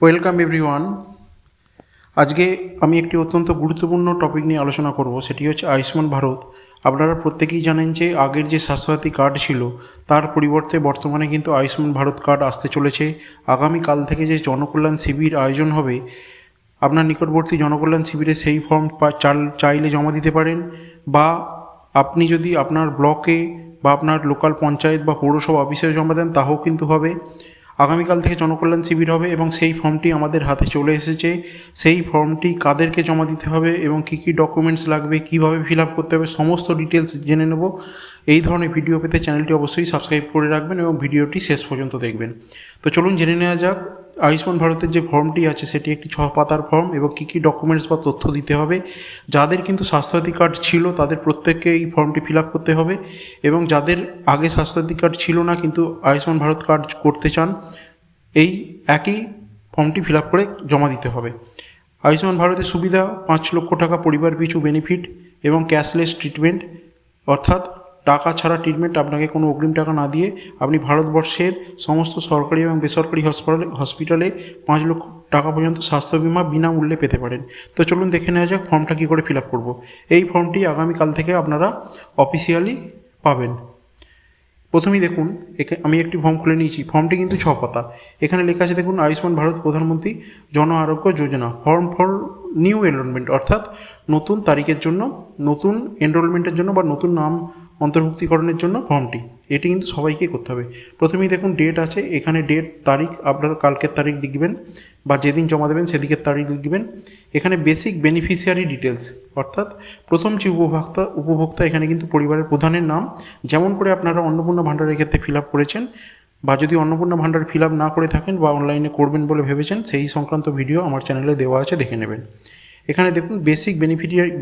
Welcome everyone. আজকে আমি একটি অত্যন্ত গুরুত্বপূর্ণ টপিক নিয়ে আলোচনা করব, সেটি হচ্ছে আয়ুষ্মান ভারত। আপনারা প্রত্যেকেই জানেন যে আগের যে স্বাস্থ্যসাথী কার্ড ছিল তার পরিবর্তে বর্তমানে কিন্তু আয়ুষ্মান ভারত কার্ড আসতে চলেছে। আগামীকাল থেকে যে জনকল্যাণ শিবির আয়োজন হবে, আপনার নিকটবর্তী জনকল্যাণ শিবিরে সেই ফর্ম চাইলে জমা দিতে পারেন, বা আপনি যদি আপনার ব্লকে বা আপনার লোকাল পঞ্চায়েত বা পৌরসভা অফিসে জমা দেন তাও কিন্তু হবে। আগামীকাল থেকে জনকল্যাণ শিবির হবে এবং সেই ফর্মটি আমাদের হাতে চলে এসেছে। সেই ফর্মটি কাদেরকে জমা দিতে হবে এবং কী কী ডকুমেন্টস লাগবে, কীভাবে ফিল আপ করতে হবে, সমস্ত ডিটেলস জেনে নেব। এই ধরনের ভিডিও পেতে চ্যানেলটি অবশ্যই সাবস্ক্রাইব করে রাখবেন এবং ভিডিওটি শেষ পর্যন্ত দেখবেন। তো চলুন জেনে নেওয়া যাক আয়ুষ্মান ভারতের যে ফর্মটি আছে সেটি একটি 6 পাতার ফর্ম এবং কী কী ডকুমেন্টস বা তথ্য দিতে হবে। যাদের কিন্তু স্বাস্থ্যসাথী কার্ড ছিল তাদের প্রত্যেককে এই ফর্মটি ফিল আপ করতে হবে, এবং যাদের আগে স্বাস্থ্যসাথী কার্ড ছিল না কিন্তু আয়ুষ্মান ভারত কার্ড করতে চান, এই একই ফর্মটি ফিল আপ করে জমা দিতে হবে। আয়ুষ্মান ভারতের সুবিধা 5 লক্ষ টাকা পরিবার পিছু বেনিফিট এবং ক্যাশলেস ট্রিটমেন্ট, অর্থাৎ টাকা ছাড়া ট্রিটমেন্ট, আপনাকে কোনো অগ্রিম টাকা না দিয়ে আপনি ভারতবর্ষের সমস্ত সরকারি এবং বেসরকারি হসপিটালে 5 লক্ষ টাকা পর্যন্ত স্বাস্থ্য বিমা বিনামূল্যে পেতে পারেন। তো চলুন দেখে নেওয়া যাক ফর্মটা কী করে ফিল আপ করবো। এই ফর্মটি আগামীকাল থেকে আপনারা অফিসিয়ালি পাবেন। প্রথমেই দেখুন, আমি একটি ফর্ম খুলে নিয়েছি। ফর্মটি কিন্তু 6 পাতা। এখানে লেখা আছে দেখুন, আয়ুষ্মান ভারত প্রধানমন্ত্রী জন আরোগ্য যোজনা, ফর্ম ফর নিউ এনরোলমেন্ট, অর্থাৎ নতুন তারিখের জন্য, নতুন এনরোলমেন্টের জন্য বা নতুন নাম অন্তর্ভুক্তিকরণের জন্য ফর্মটি। এটি কিন্তু সবাইকেই করতে হবে। প্রথমেই দেখুন ডেট আছে, এখানে ডেট তারিখ আপনার কালকের তারিখ লিখবেন বা যেদিন জমা দেবেন সেদিকের তারিখ লিখবেন। এখানে বেসিক বেনিফিশিয়ারি ডিটেলস, অর্থাৎ প্রথম যে উপভোক্তা এখানে কিন্তু পরিবারের প্রধানের নাম, যেমন করে আপনারা অন্নপূর্ণা ভাণ্ডারের ক্ষেত্রে ফিল আপ করেছেন, বা যদি অন্নপূর্ণা ভাণ্ডার ফিল আপ না করে থাকেন বা অনলাইনে করবেন বলে ভেবেছেন, সেই সংক্রান্ত ভিডিও আমার চ্যানেলে দেওয়া আছে, দেখে নেবেন। এখানে দেখুন বেসিক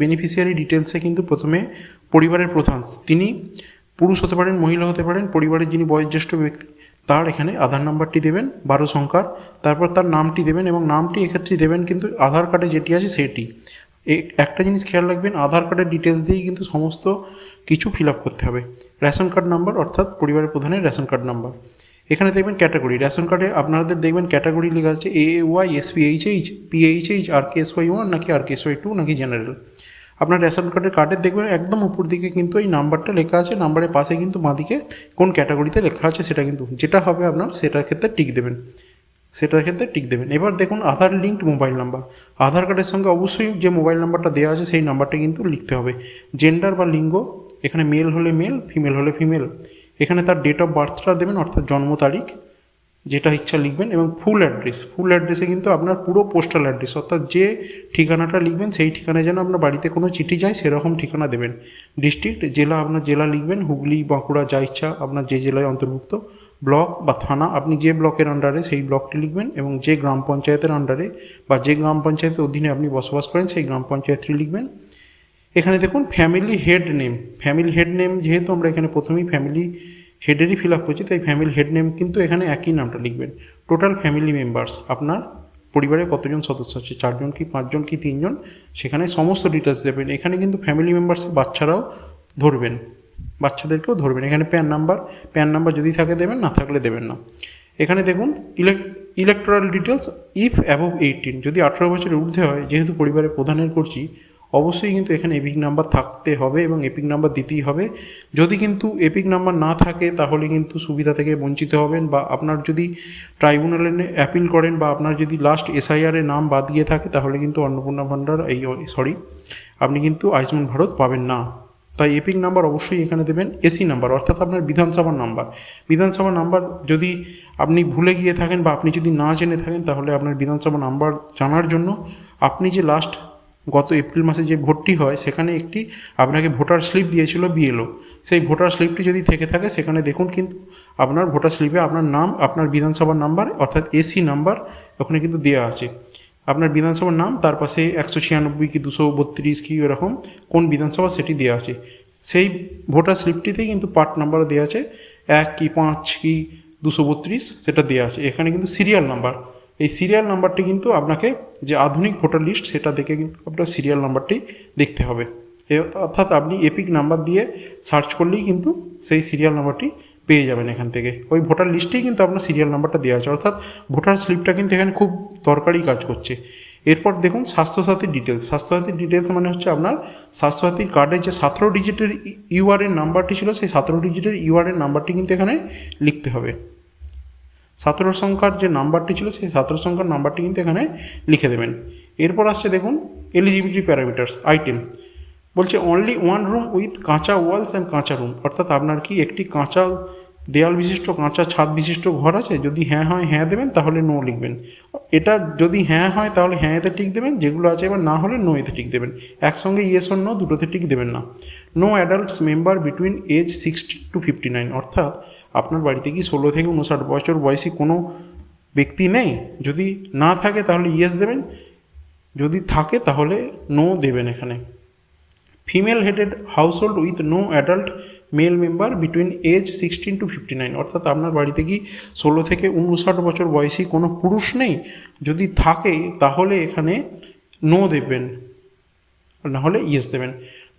বেনিফিশিয়ারি ডিটেলসে কিন্তু প্রথমে পরিবারের প্রধান, তিনি পুরুষ হতে পারেন, মহিলা হতে পারেন, পরিবারের যিনি বয়োজ্যেষ্ঠ ব্যক্তি তার এখানে আধার নাম্বারটি দেবেন 12 সংখ্যার, তারপর তার নামটি দেবেন এবং নামটি এক্ষেত্রে দেবেন কিন্তু আধার কার্ডে যেটি আছে সেটি। একটা জিনিস খেয়াল রাখবেন, আধার কার্ডের ডিটেলস দিয়েই কিন্তু সমস্ত কিছু ফিল আপ করতে হবে। রেশন কার্ড নাম্বার, অর্থাৎ পরিবারের প্রধানের রেশন কার্ড নাম্বার। এখানে দেখবেন ক্যাটাগরি, রেশন কার্ডে আপনাদের দেখবেন ক্যাটাগরি লেখা আছে AAY, SPHH, PHH, RKSY1 নাকি RKSY2 নাকি জেনারেল। আপনার রেশন কার্ডের দেখবেন একদম উপর দিকে কিন্তু এই নাম্বারটা লেখা আছে, নাম্বারের পাশে কিন্তু বাঁদিকে কোন ক্যাটাগরিতে লেখা আছে সেটা কিন্তু যেটা হবে আপনার সেটার ক্ষেত্রে টিক দেবেন, এবার দেখুন আধার লিঙ্কড মোবাইল নাম্বার, আধার কার্ডের সঙ্গে অবশ্যই যে মোবাইল নাম্বারটা দেওয়া আছে সেই নাম্বারটা কিন্তু লিখতে হবে। জেন্ডার বা লিঙ্গ, এখানে মেল হলে মেল, ফিমেল হলে ফিমেল। এখানে তার ডেট অফ বার্থটা দেবেন, অর্থাৎ জন্ম তারিখ, যেটা ইচ্ছা লিখবেন, এবং ফুল অ্যাড্রেসে কিন্তু আপনার পুরো পোস্টাল অ্যাড্রেস, অর্থাৎ যে ঠিকানাটা লিখবেন সেই ঠিকানায় যেন আপনার বাড়িতে কোনো চিঠি যায় সেরকম ঠিকানা দেবেন। ডিস্ট্রিক্ট, জেলা, আপনার জেলা লিখবেন, হুগলি, বাঁকুড়া, যা ইচ্ছা আপনার যে জেলায় অন্তর্ভুক্ত। ব্লক বা থানা, আপনি যে ব্লকের আন্ডারে সেই ব্লকটি লিখবেন, এবং যে গ্রাম পঞ্চায়েতের আন্ডারে বা যে গ্রাম পঞ্চায়েতের অধীনে আপনি বসবাস করেন সেই গ্রাম পঞ্চায়েতটি লিখবেন। এখানে দেখুন ফ্যামিলি হেড নেম, যেহেতু আমরা এখানে প্রথমেই ফ্যামিলি হেডেরই ফিল আপ করছি তাই ফ্যামিলি হেড নেম কিন্তু এখানে একই নামটা লিখবেন। টোটাল ফ্যামিলি মেম্বার্স, আপনার পরিবারে কতজন সদস্য আছে, 4 জন কি 5 জন কি 3 জন, সেখানে সমস্ত ডিটেলস দেবেন। এখানে কিন্তু ফ্যামিলি মেম্বার্সে বাচ্চারাও ধরবেন, বাচ্চাদেরকেও ধরবেন। এখানে প্যান নাম্বার যদি থাকে দেবেন, না থাকলে দেবেন না। এখানে দেখুন ইলেকট্রাল ডিটেলস, ইফ অ্যাবভ 18, যদি 18 বছরের ঊর্ধ্বে হয়, যেহেতু পরিবারের প্রধানের করছি অবশ্যই কিন্তু এখানে এপিক নাম্বার থাকতে হবে এবং এপিক নাম্বার দিতেই হবে। যদি কিন্তু এপিক নাম্বার না থাকে তাহলে কিন্তু সুবিধা থেকে বঞ্চিত হবেন, বা আপনার যদি ট্রাইব্যুনালে অ্যাপিল করেন বা আপনার যদি লাস্ট SIR-এ নাম বাদ গিয়ে থাকে তাহলে কিন্তু অন্নপূর্ণা ভাণ্ডার আপনি কিন্তু আয়ুষ্মান ভারত পাবেন না। তাই এপিক নাম্বার অবশ্যই এখানে দেবেন। এসি নাম্বার, অর্থাৎ আপনার বিধানসভার নাম্বার যদি আপনি ভুলে গিয়ে থাকেন বা আপনি যদি না জেনে থাকেন তাহলে আপনার বিধানসভা নাম্বার জানার জন্য আপনি যে গত এপ্রিল মাসে যে ভোটটি হয় সেখানে একটি আপনাকে ভোটার স্লিপ দিয়েছিল BLO, সেই ভোটার স্লিপটি যদি থেকে থাকে সেখানে দেখুন কিন্তু আপনার ভোটার স্লিপে আপনার নাম, আপনার বিধানসভার নাম্বার অর্থাৎ এসি নাম্বার ওখানে কিন্তু দেওয়া আছে। আপনার বিধানসভার নাম, তার পাশে 196 কি 232 কি এরকম কোন বিধানসভা সেটি দেওয়া আছে। সেই ভোটার স্লিপটিতেই কিন্তু পার্ট নাম্বার দেওয়া আছে, 1 কি 5 কি 232 সেটা দেওয়া আছে। এখানে কিন্তু সিরিয়াল নাম্বার, এই সিরিয়াল নাম্বারটি কিন্তু আপনাকে যে আধুনিক ভোটার লিস্ট সেটা দেখে কিন্তু আপনার সিরিয়াল নাম্বারটি দেখতে হবে। অর্থাৎ আপনি এপিক নাম্বার দিয়ে সার্চ করলেই কিন্তু সেই সিরিয়াল নাম্বারটি পেয়ে যাবেন এখান থেকে। ওই ভোটার লিস্টেই কিন্তু আপনার সিরিয়াল নাম্বারটা দেওয়া আছে, অর্থাৎ ভোটার স্লিপটা কিন্তু এখানে খুব দরকারি কাজ করছে। এরপর দেখুন স্বাস্থ্যসাথীর ডিটেলস। স্বাস্থ্যসাথীর ডিটেলস মানে হচ্ছে আপনার স্বাস্থ্যসাথীর কার্ডের যে 17 ডিজিটের ইউআরএন নাম্বারটি ছিল, সেই 17 ডিজিটের ইউআরএন নাম্বারটি কিন্তু এখানে লিখতে হবে। 17 সংখ্যার যে নাম্বারটি ছিল সেই 17 সংখ্যার নাম্বারটি কিন্তু এখানে লিখে দেবেন। এরপর আসছে দেখুন এলিজিবিলিটি প্যারামিটার্স আইটেম। বলছে অনলি ওয়ান রুম উইথ কাঁচা ওয়ালস অ্যান্ড কাঁচা রুম, অর্থাৎ আপনার কি একটি কাঁচা দেয়াল বিশিষ্ট কাঁচা ছাদ বিশিষ্ট ঘর আছে? যদি হ্যাঁ হয় হ্যাঁ দেবেন, তাহলে নো লিখবেন। এটা যদি হ্যাঁ হয় তাহলে হ্যাঁ এতে টিক দেবেন, যেগুলো আছে এবার না হলে নো এতে টিক দেবেন। একসঙ্গে ইয়েস অর নো দুটোতে টিক দেবেন না। No adults member between age 60 to 59, অর্থাৎ আপনার বাড়িতে কি 16 থেকে 59 বছর বয়সী কোনো ব্যক্তি নেই? যদি না থাকে তাহলে ইয়েস দেবেন, যদি থাকে তাহলে নো দেবেন এখানে। Female headed household with no adult male member between age 16 to 59, অর্থাৎ আপনার বাড়িতে কি 16 থেকে 59 বছর বয়সী কোনো পুরুষ নেই? যদি থাকে তাহলে এখানে নো দেবেন, না হলে ইয়েস দেবেন।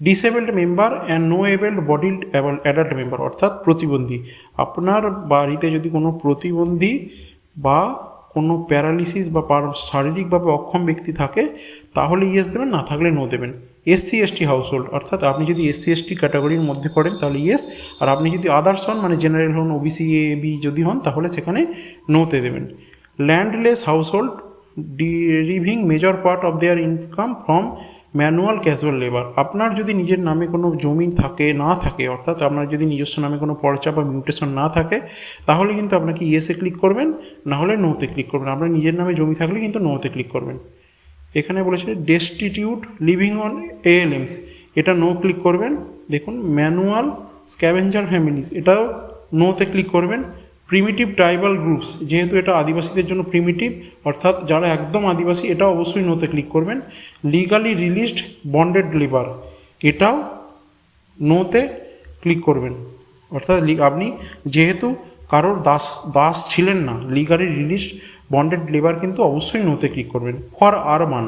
Disabled member and no abled bodied adult member, অর্থাৎ প্রতিবন্ধী। আপনার বাড়িতে যদি কোনো প্রতিবন্ধী বা কোনো প্যারালিসিস বা শারীরিকভাবে অক্ষম ব্যক্তি থাকে তাহলে ইয়েস দেবেন, না থাকলে নো দেবেন। এসসি এসটি হাউসহোল্ড, অর্থাৎ আপনি যদি এসসি এসটি ক্যাটাগরির মধ্যে পড়েন তাহলে ইয়েস, আর আপনি যদি আদার্স হন মানে জেনারেল হন, ওবিসি এ বি যদি হন তাহলে সেখানে নোতে দেবেন। Landless household deriving major part of their income from manual casual labour, আপনার যদি নিজের নামে কোনো জমি থাকে না থাকে, অর্থাৎ আপনার যদি নিজস্ব নামে কোনো পর্চা বা মিউটেশন না থাকে তাহলে কিন্তু আপনাকে ইয়েসে ক্লিক করবেন, না হলে নোতে ক্লিক করবেন। আপনার নিজের নামে জমি থাকলে কিন্তু নোতে ক্লিক করবেন। এখানে বলেছে ডেস্টিটিউট লিভিং অন এএলএমস, এটা নো ক্লিক করবেন। দেখুন ম্যানুয়াল স্ক্যাভেঞ্জার ফ্যামিলিজ, এটাও নোতে ক্লিক করবেন। প্রিমিটিভ ট্রাইবাল গ্রুপস, যেহেতু এটা আদিবাসীদের জন্য প্রিমিটিভ, অর্থাৎ যারা একদম আদিবাসী, এটা অবশ্যই নোতে ক্লিক করবেন। লিগালি রিলিজড বন্ডেড লেবার, এটাও নোতে ক্লিক করবেন, অর্থাৎ আপনি যেহেতু কারোর দাস ছিলেন না, লিগালি রিলিজড বন্ডেড লেবার কিন্তু অবশ্যই নোতে ক্লিক করবেন। ফর আরবান,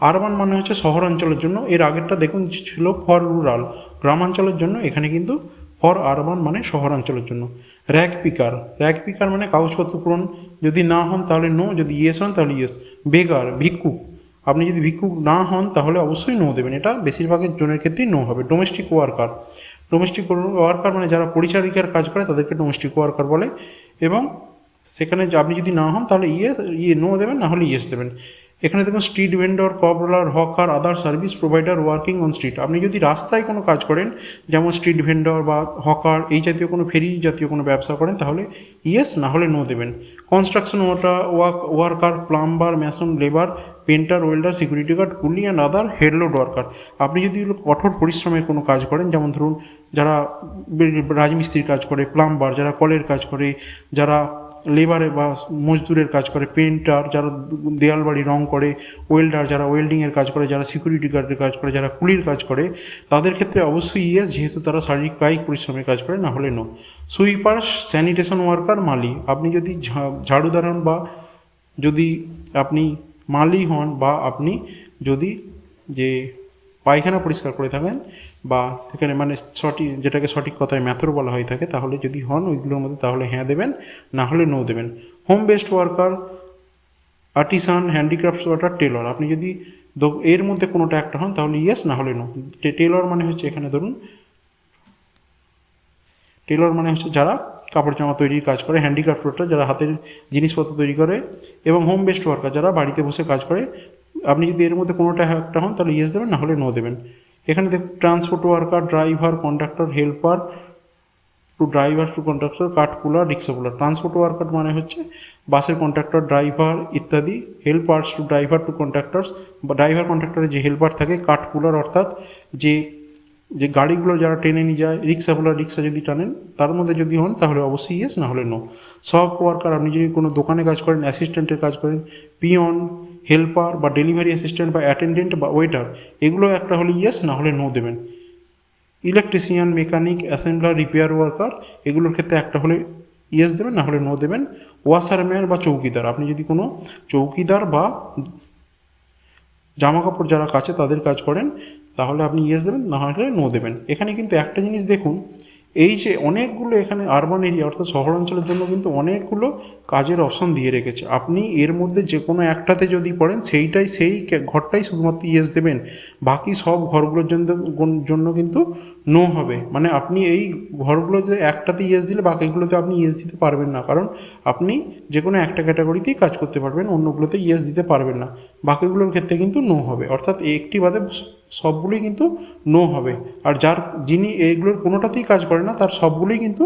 আরবান মানে হচ্ছে শহরাঞ্চলের জন্য, এর আগেরটা দেখুন ছিল ফর রুরাল গ্রামাঞ্চলের জন্য, এখানে কিন্তু ফর আরবান মানে শহরাঞ্চলের জন্য। র্যাক পিকার, র্যাক পিকার মানে কাগজপত্র পূরণ, যদি না হন তাহলে নো, যদি ইয়েস হন তাহলে ইয়েস। বেগার, ভিক্ষুক, আপনি যদি ভিক্ষুক না হন তাহলে অবশ্যই নো দেবেন, এটা বেশিরভাগের জনের ক্ষেত্রেই নো হবে। ডোমেস্টিক ওয়ার্কার, ডোমেস্টিক ওয়ার্কার মানে যারা পরিচারিকার কাজ করে তাদেরকে ডোমেস্টিক ওয়ার্কার বলে, এবং সেখানে আপনি যদি না হন তাহলে নো দেবেন, না হলে ইয়েস দেবেন। এখানে দেখুন street vendor, কবলার, hawker, other service provider working on street, আপনি যদি রাস্তায় কোনো কাজ করেন যেমন স্ট্রিট ভেন্ডর বা হকার এই জাতীয় কোনো ফেরি জাতীয় কোনো ব্যবসা করেন তাহলে ইয়েস, না হলে নো দেবেন। Construction worker, plumber, mason, labour, painter, welder, security guard, coolie and other headload worker, আপনি যদি কঠোর পরিশ্রমের কোনো কাজ করেন, যেমন ধরুন যারা রাজমিস্ত্রির কাজ করে, প্লাম্বার যারা কলের কাজ করে, যারা লেবারে বা মজদুরের কাজ করে, পেন্টার যারা দেয়াল বাড়ি রং করে, ওয়েল্ডার যারা ওয়েল্ডিংয়ের কাজ করে, যারা সিকিউরিটি গার্ডের কাজ করে, যারা কুলির কাজ করে, তাদের ক্ষেত্রে অবশ্যই ইয়েস, যেহেতু তারা শারীরিক কায়িক পরিশ্রমের কাজ করে, না হলে নো। সুইপার, স্যানিটেশন ওয়ার্কার, মালি, আপনি যদি ঝাড়ুদার হন বা যদি আপনি মালি হন বা আপনি যদি যে পায়খানা পরিষ্কার করে থাকেন বা সেখানে মানে সঠিক, যেটাকে সঠিক কথায় ম্যাথর বলা হয়ে থাকে, তাহলে যদি হন ওইগুলোর মধ্যে তাহলে হ্যাঁ দেবেন, না হলে নো দেবেন। Home based worker, artisan, handicrafts worker, Taylor, আপনি যদি এর মধ্যে কোনোটা একটা হন তাহলে ইয়েস, না হলে নো। টেলর মানে হচ্ছে এখানে ধরুন টেলর মানে হচ্ছে যারা কাপড় জামা তৈরির কাজ করে, হ্যান্ডিক্রাফট ওয়ার্কার যারা হাতের জিনিসপত্র তৈরি করে, এবং হোম বেসড ওয়ার্কার যারা বাড়িতে বসে কাজ করে। আপনি যদি এর মধ্যে কোনোটা একটা হন তাহলে ইয়েস দেবেন, না হলে নো দেবেন। এখানে দেখুন transport worker, driver, conductor, helper to driver to conductor, কাঠ puller, rickshaw puller. Transport worker মানে হচ্ছে বাসের কন্ডাক্টর, ড্রাইভার ইত্যাদি। Helpers to driver to conductors, বা ড্রাইভার কন্ডাক্টরের যে হেল্পার থাকে। কাঠ পুলার অর্থাৎ যে যে গাড়িগুলো যারা টেনে নিয়ে যায়, রিক্সাগুলোর রিক্সা যদি টানেন তার মধ্যে যদি হন তাহলে অবশ্যই ইয়েস, না হলে নো। সব ওয়ার্কার, আপনি যদি কোনো দোকানে কাজ করেন, অ্যাসিস্ট্যান্টের কাজ করেন, পিয়ন, হেল্পার বা ডেলিভারি অ্যাসিস্ট্যান্ট বা অ্যাটেন্ডেন্ট বা ওয়েটার, এগুলো একটা হলে ইয়েস, না হলে নো দেবেন। Electrician, mechanic, assembler, repair worker, এগুলোর ক্ষেত্রে একটা হলে ইয়েস দেবেন, না হলে নো দেবেন। ওয়াশারম্যান বা চৌকিদার, আপনি যদি কোনো চৌকিদার বা জামা কাপড় যারা কাচে তাদের কাজ করেন তাহলে আপনি ইয়েস দেবেন, না হলে নো দেবেন। এখানে কিন্তু একটা জিনিস দেখুন, এই যে অনেকগুলো এখানে আরবান এরিয়া অর্থাৎ শহরাঞ্চলের জন্য কিন্তু অনেকগুলো কাজের অপশন দিয়ে রেখেছে। আপনি এর মধ্যে যে কোনো একটাতে যদি পড়েন সেই ঘরটাই শুধুমাত্র ইয়েস দেবেন, বাকি সব ঘরগুলোর জন্য কিন্তু নো হবে। মানে আপনি এই ঘরগুলোতে একটাতে ইয়েস দিলে বাকিগুলোতে আপনি ইয়েস দিতে পারবেন না, কারণ আপনি যে কোনো একটা ক্যাটাগরিতেই কাজ করতে পারবেন, অন্যগুলোতে ইয়েস দিতে পারবেন না। বাকিগুলোর ক্ষেত্রে কিন্তু নো হবে, অর্থাৎ একটি বাদে সবগুলোই কিন্তু নো হবে। আর যিনি এইগুলোর কোনোটাতেই কাজ করে না তার সবগুলোই কিন্তু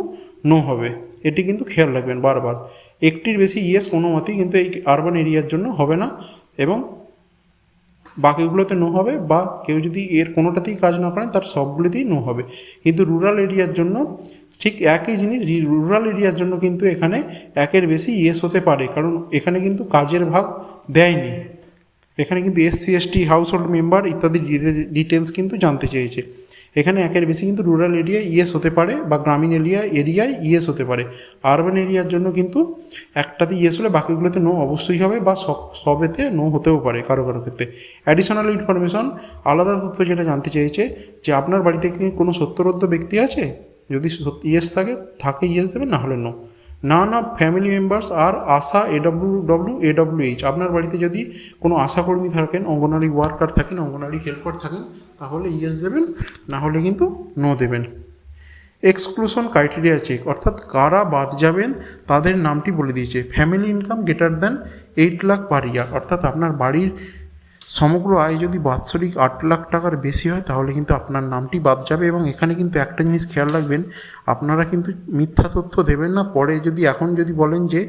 নো হবে। এটি কিন্তু খেয়াল রাখবেন বারবার। একটির বেশি ইয়েস কোনো মতেই কিন্তু এই আরবান এরিয়ার জন্য হবে না, এবং বাকিগুলোতে নো হবে, বা কেউ যদি এর কোনোটাতেই কাজ না করেন তার সবগুলোতেই নো হবে। কিন্তু রুরাল এরিয়ার জন্য ঠিক একই জিনিস, রুরাল এরিয়ার জন্য কিন্তু এখানে একের বেশি ইয়েস হতে পারে, কারণ এখানে কিন্তু কাজের ভাগ দেয়নি। এখানে কিন্তু SC ST house hold member ইত্যাদি ডিটেলস কিন্তু জানতে চেয়েছে। এখানে একের বেশি কিন্তু রুরাল এরিয়ায় ইয়েস হতে পারে, বা গ্রামীণ এরিয়ায় ইয়েস হতে পারে। আরবান এরিয়ার জন্য কিন্তু একটাতে ইয়েস হলে বাকিগুলোতে নো অবশ্যই হবে, বা সবেতে নো হতেও পারে কারো কারো ক্ষেত্রে। অ্যাডিশনাল ইনফরমেশন, আলাদা তথ্য যেটা জানতে চেয়েছে যে আপনার বাড়িতে কি কোনো সত্তরোর্ধ্ব ব্যক্তি আছে, যদি ইয়েস থাকে ইয়েস দেবেন, না হলে no. None of family members আর আশা AWH, আপনার বাড়িতে যদি কোনো আশাকর্মী থাকেন, অঙ্গনওয়াড়ি ওয়ার্কার থাকেন, অঙ্গনওয়াড়ি হেল্পার থাকেন, তাহলে ইয়েস দেবেন, না হলে কিন্তু নো দেবেন। এক্সক্লুশন ক্রাইটেরিয়া চেক, অর্থাৎ কারা বাদ যাবেন তাদের নামটি বলে দিয়েছে। Family income greater than 8 lakh per year, অর্থাৎ আপনার বাড়ির সমগ্র আয় যদি বাৎসরিক 8 লাখ টাকার বেশি হয় তাহলে কিন্তু আপনার নামটি বাদ যাবে। এবং এখানে কিন্তু একটা জিনিস খেয়াল রাখবেন, আপনারা কিন্তু মিথ্যা তথ্য দেবেন না। পরে এখন যদি বলেন যে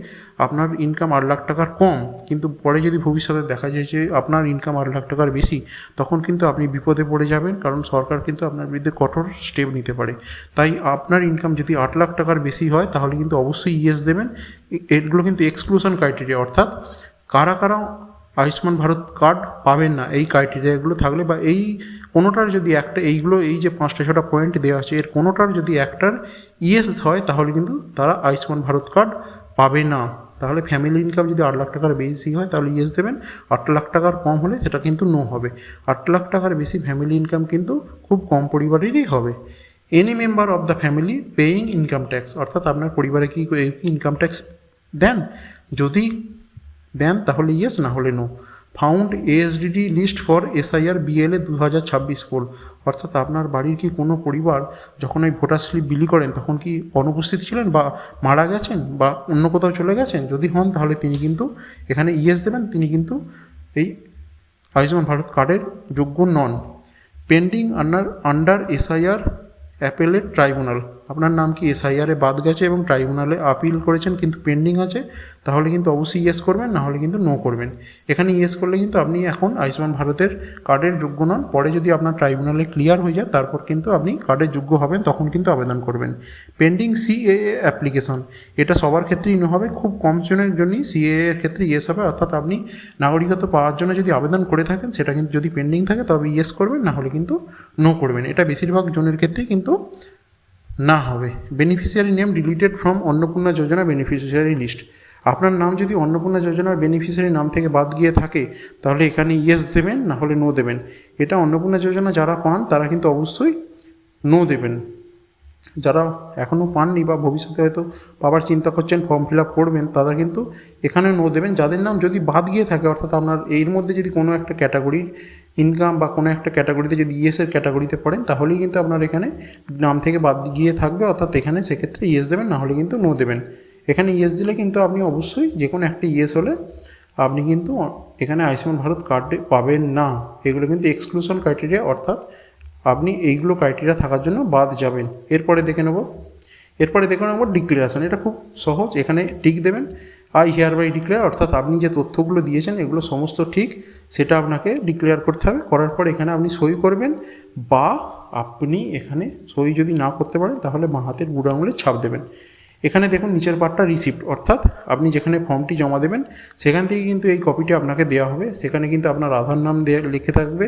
আপনার ইনকাম 8 লাখ টাকার কম, কিন্তু পরে যদি ভবিষ্যতে দেখা যায় যে আপনার ইনকাম 8 লাখ টাকার বেশি, তখন কিন্তু আপনি বিপদে পড়ে যাবেন, কারণ সরকার কিন্তু আপনার বিরুদ্ধে কঠোর স্টেপ নিতে পারে। তাই আপনার ইনকাম যদি 8 লাখ টাকার বেশি হয় তাহলে কিন্তু অবশ্যই ইয়েস দেবেন। এগুলো কিন্তু এক্সক্লুশন ক্রাইটেরিয়া, অর্থাৎ কারা কারা আয়ুষ্মান ভারত কার্ড পাবেন না এই ক্রাইটেরিয়াগুলো থাকলে, বা এই কোনোটার যদি একটা এই যে 5টা 6টা পয়েন্ট দেওয়া আছে এর কোনোটার যদি একটার ইয়েস হয় তাহলে কিন্তু তারা আয়ুষ্মান ভারত কার্ড পাবে না। তাহলে ফ্যামিলি ইনকাম যদি 8 লাখ টাকার বেশি হয় তাহলে ইয়েস দেবেন, 8 লাখ টাকার কম হলে সেটা কিন্তু নো হবে। 8 লাখ টাকার বেশি ফ্যামিলি ইনকাম কিন্তু খুব কম পরিবারেরই হবে। Any member of the family paying income tax, অর্থাৎ আপনার পরিবারে কি ইনকাম ট্যাক্স দেন, যদি দেন তাহলে ইয়েস, না হলে no. Found ASDD list for SIR BLA 2026 poll, অর্থাৎ আপনার বাড়ির কি কোনো পরিবার যখন ওই ভোটার স্লিপ বিলি করেন তখন কি অনুপস্থিত ছিলেন, বা মারা গেছেন, বা অন্য কোথাও চলে গেছেন, যদি হন তাহলে তিনি কিন্তু এখানে ইয়েস দেবেন, তিনি কিন্তু এই আয়ুষ্মান ভারত কার্ডের যোগ্য নন। Pending under SIR appellate tribunal, আপনার নাম কি SIR বাদ গেছে এবং ট্রাইব্যুনালে আপিল করেছেন কিন্তু পেন্ডিং আছে, তাহলে কিন্তু অবশ্যই ইয়েস করবেন, না হলে কিন্তু নো করবেন। এখানে ইয়েস করলে কিন্তু আপনি এখন আয়ুষ্মান ভারতের কার্ডের যোগ্য নন। পরে যদি আপনার ট্রাইব্যুনালে ক্লিয়ার হয়ে যায় তারপর কিন্তু আপনি কার্ডের যোগ্য হবেন, তখন কিন্তু আবেদন করবেন। পেন্ডিং CAA অ্যাপ্লিকেশন, এটা সবার ক্ষেত্রেই নো হবে, খুব কম জনের জন্যই CAA এর ক্ষেত্রে ইয়েস হবে। অর্থাৎ আপনি নাগরিকত্ব পাওয়ার জন্য যদি আবেদন করে থাকেন সেটা কিন্তু যদি পেন্ডিং থাকে তবে ইয়েস করবেন, না হলে কিন্তু নো করবেন। এটা বেশিরভাগ জনের ক্ষেত্রেই কিন্তু না হবে। Beneficiary name deleted from Annapurna Yojana beneficiary list, আপনার নাম যদি অন্নপূর্ণা যোজনার বেনিফিশিয়ারি নাম থেকে বাদ গিয়ে থাকে তাহলে এখানে ইয়েস দেবেন, না হলে নো দেবেন। এটা অন্নপূর্ণা যোজনা যারা পান তারা কিন্তু অবশ্যই নো দেবেন। যারা এখনও পাননি বা ভবিষ্যতে হয়তো পাবার চিন্তা করছেন, ফর্ম ফিল আপ করবেন, তারা কিন্তু এখানে নো দেবেন। যাদের নাম যদি বাদ গিয়ে থাকে, অর্থাৎ আপনার এর মধ্যে যদি কোনো একটা ক্যাটাগরির ইনকাম বা কোনো একটা ক্যাটাগরিতে যদি ইয়েসের ক্যাটাগরিতে পড়েন তাহলেই কিন্তু আপনার এখানে নাম থেকে বাদ গিয়ে থাকবে, অর্থাৎ এখানে সেক্ষেত্রে ইয়েস দেবেন, না হলে কিন্তু নো দেবেন। এখানে ইয়েস দিলে কিন্তু আপনি অবশ্যই যে কোনো একটা ইয়েস হলে আপনি কিন্তু এখানে আয়ুষ্মান ভারত কার্ডে পাবেন না। এগুলো কিন্তু এক্সক্লুশন ক্রাইটেরিয়া, অর্থাৎ আপনি এইগুলো ক্রাইটেরিয়া থাকার জন্য বাদ যাবেন। এরপরে দেখে নেব ডিক্লারেশন, এটা খুব সহজ। এখানে টিক দেবেন, আই হিয়ার বাই ডিক্লেয়ার, অর্থাৎ আপনি যে তথ্যগুলো দিয়েছেন এগুলো সমস্ত ঠিক, সেটা আপনাকে ডিক্লেয়ার করতে হবে। করার পর এখানে আপনি সই করবেন, বা আপনি এখানে সই যদি না করতে পারেন তাহলে বাঁ হাতের বুড়ো আঙুলে ছাপ দেবেন। এখানে দেখুন নিচের পার্টটা রিসিপ্ট, অর্থাৎ আপনি যেখানে ফর্মটি জমা দেবেন সেখান থেকে কিন্তু এই কপিটি আপনাকে দেওয়া হবে। সেখানে কিন্তু আপনার আধার নাম লিখে থাকবে,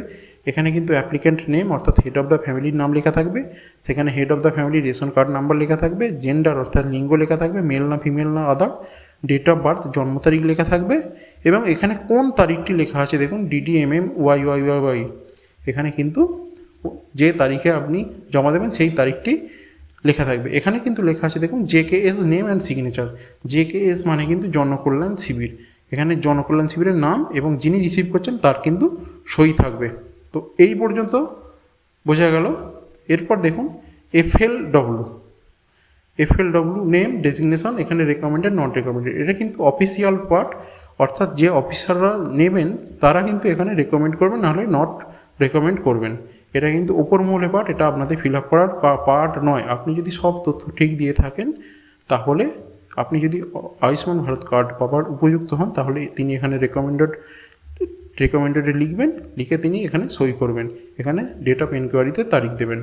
এখানে কিন্তু অ্যাপ্লিক্যান্ট নেম অর্থাৎ হেড অফ দ্য ফ্যামিলির নাম লেখা থাকবে, সেখানে হেড অফ দ্য ফ্যামিলির রেশন কার্ড নাম্বার লেখা থাকবে, জেন্ডার অর্থাৎ লিঙ্গ লেখা থাকবে, মেল না ফিমেল না আদার, ডেট অফ বার্থ জন্ম তারিখ লেখা থাকবে, এবং এখানে কোন তারিখটি লেখা আছে দেখুন DDMMYYYY, এখানে কিন্তু যে তারিখে আপনি জমা দেবেন সেই তারিখটি লেখা থাকবে। এখানে কিন্তু লেখা আছে দেখুন JKS name and signature. JKS মানে কিন্তু জনকল্যাণ শিবির। এখানে জনকল্যাণ শিবিরের নাম এবং যিনি রিসিভ করছেন তার কিন্তু সই থাকবে। তো এই পর্যন্ত বোঝা গেল। এরপর দেখুন FLW নেম ডেজিগনেশন, এখানে রেকমেন্ডেড নট রেকমেন্ডেড, এটা কিন্তু অফিসিয়াল পার্ট, অর্থাৎ যে অফিসাররা নেবেন তারা কিন্তু এখানে রেকমেন্ড করবেন, নাহলে নট রেকমেন্ড করবেন। এটা কিন্তু ওপর মহলে পার্ট, এটা আপনাদের ফিল আপ করার পার্ট নয়। আপনি যদি সব তথ্য ঠিক দিয়ে থাকেন, তাহলে আপনি যদি আয়ুষ্মান ভারত কার্ড পাওয়ার উপযুক্ত হন, তাহলে তিনি এখানে রেকমেন্ডেডে লিখবেন, লিখে তিনি এখানে সই করবেন, এখানে ডেট অফ এনকোয়ারিতে তারিখ দেবেন।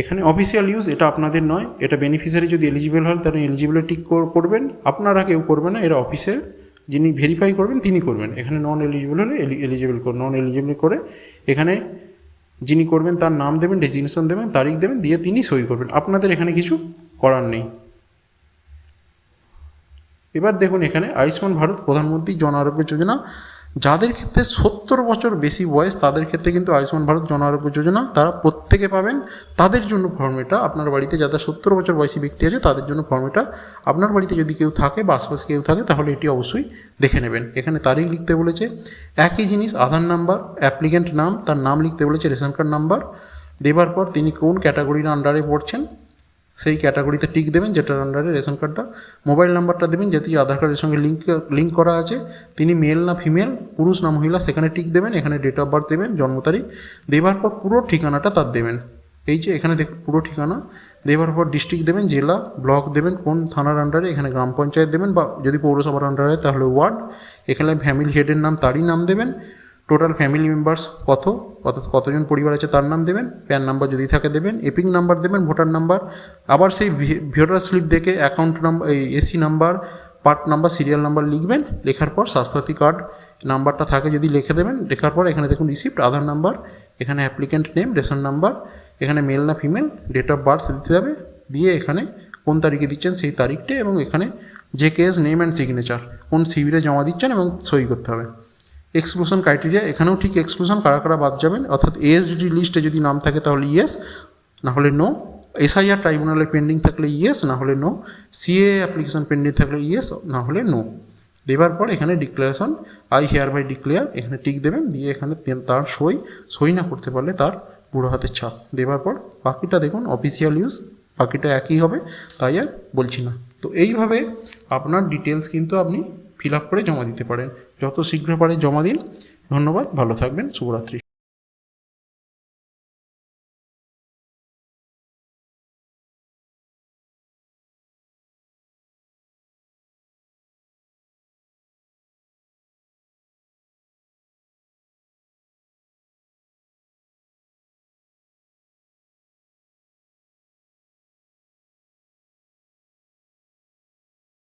এখানে অফিসিয়াল ইউজ এটা আপনাদের নয়, এটা বেনিফিশিয়ারি যদি এলিজিবল হয় তাহলে এলিজিবলে টিক করবেন, আপনারা কেউ করবেন না, এরা অফিসের যিনি ভেরিফাই করবেন তিনি করবেন। এখানে নন এলিজিবল হলে নন এলিজিবল করে এখানে যিনি করবেন তার নাম দেবেন, ডেজিগনেশন দেবেন, তারিখ দেবেন, দিয়ে তিনি সই করবেন। আপনাদের এখানে কিছু করার নেই। এবার দেখুন এখানে আয়ুষ্মান ভারত প্রধানমন্ত্রী জন আরোগ্য যোজনা, যাদের ক্ষেত্রে 70 বছর বেশি বয়স তাদের ক্ষেত্রে কিন্তু আয়ুষ্মান ভারত জন আরোগ্য যোজনা তারা প্রত্যেকে পাবেন। তাদের জন্য ফর্ম এটা, আপনার বাড়িতে যাদের 70 বছর বয়সী ব্যক্তি আছে তাদের জন্য ফর্ম এটা। আপনার বাড়িতে যদি কেউ থাকে বা আশপাশে কেউ থাকে তাহলে এটি অবশ্যই দেখে নেবেন। এখানে তারিখ লিখতে বলেছে, একই জিনিস আধার নাম্বার, অ্যাপ্লিকেন্ট নাম, তার নাম লিখতে বলেছে, রেশন কার্ড নাম্বার দেবার পর তিনি কোন ক্যাটাগরির আন্ডারে পড়ছেন সেই ক্যাটাগরিতে টিক দেবেন যেটার আন্ডারে রেশন কার্ডটা, মোবাইল নাম্বারটা দেবেন যেটি আধার কার্ডের সঙ্গে লিঙ্ক করা আছে, তিনি মেল না ফিমেল, পুরুষ না মহিলা সেখানে টিক দেবেন, এখানে ডেট অফ বার্থ দেবেন, জন্ম তারিখ দেবার পর পুরো ঠিকানাটা তার দেবেন। এই যে এখানে দেখুন পুরো ঠিকানা দেবার পর ডিস্ট্রিক্ট দেবেন, জেলা, ব্লক দেবেন, কোন থানার আন্ডারে, এখানে গ্রাম পঞ্চায়েত দেবেন, বা যদি পৌরসভার আন্ডারে হয় তাহলে ওয়ার্ড, এখানে ফ্যামিলি হেডের নাম তারই নাম দেবেন, টোটাল ফ্যামিলি মেম্বার্স অর্থাৎ কতজন পরিবার আছে তার নাম দেবেন, প্যান নাম্বার যদি থাকে দেবেন, এপিং নাম্বার দেবেন, ভোটার নাম্বার, আবার সেই ভোটার স্লিপ দেখে অ্যাকাউন্ট নাম্বার, এই AC number, part number, serial number লিখবেন। লেখার পর স্বাস্থ্যসাথী কার্ড নাম্বারটা থাকে যদি লিখে দেবেন। লেখার পর এখানে দেখুন রিসিপ্ট, আধার নাম্বার, এখানে অ্যাপ্লিকেন্ট নেম, রেশন নাম্বার, এখানে মেল না ফিমেল, ডেট অফ বার্থ দিতে হবে, দিয়ে এখানে কোন তারিখে দিচ্ছেন সেই তারিখটা, এবং এখানে JKS নেম অ্যান্ড সিগনেচার কোন শিবিরে জমা দিচ্ছেন এবং সই করতে হবে। এক্সক্লুশন ক্রাইটেরিয়া, এখানেও ঠিক এক্সক্লুশন কারা কারা বাদ যাবেন, অর্থাৎ ASDD লিস্টে যদি নাম থাকে তাহলে ইয়েস, না হলে নো, SIR ট্রাইব্যুনালে পেন্ডিং থাকলে ইয়েস, না হলে নো, CA অ্যাপ্লিকেশন পেন্ডিং থাকলে ইয়েস, না হলে নো। দেবার পর এখানে declaration, I hereby declare, এখানে টিক দেবেন, দিয়ে এখানে তার সই না করতে পারলে তার বুড়ো হাতের ছাপ দেবার পর বাকিটা দেখুন অফিসিয়াল ইউজ, বাকিটা একই হবে, তাই আর বলছি না। তো এইভাবে আপনার ডিটেলস কিন্তু আপনি ফিল আপ করে জমা দিতে পারেন, যত শীঘ্র পারে জমা দিন। ধন্যবাদ, ভালো থাকবেন, শুভরাত্রি।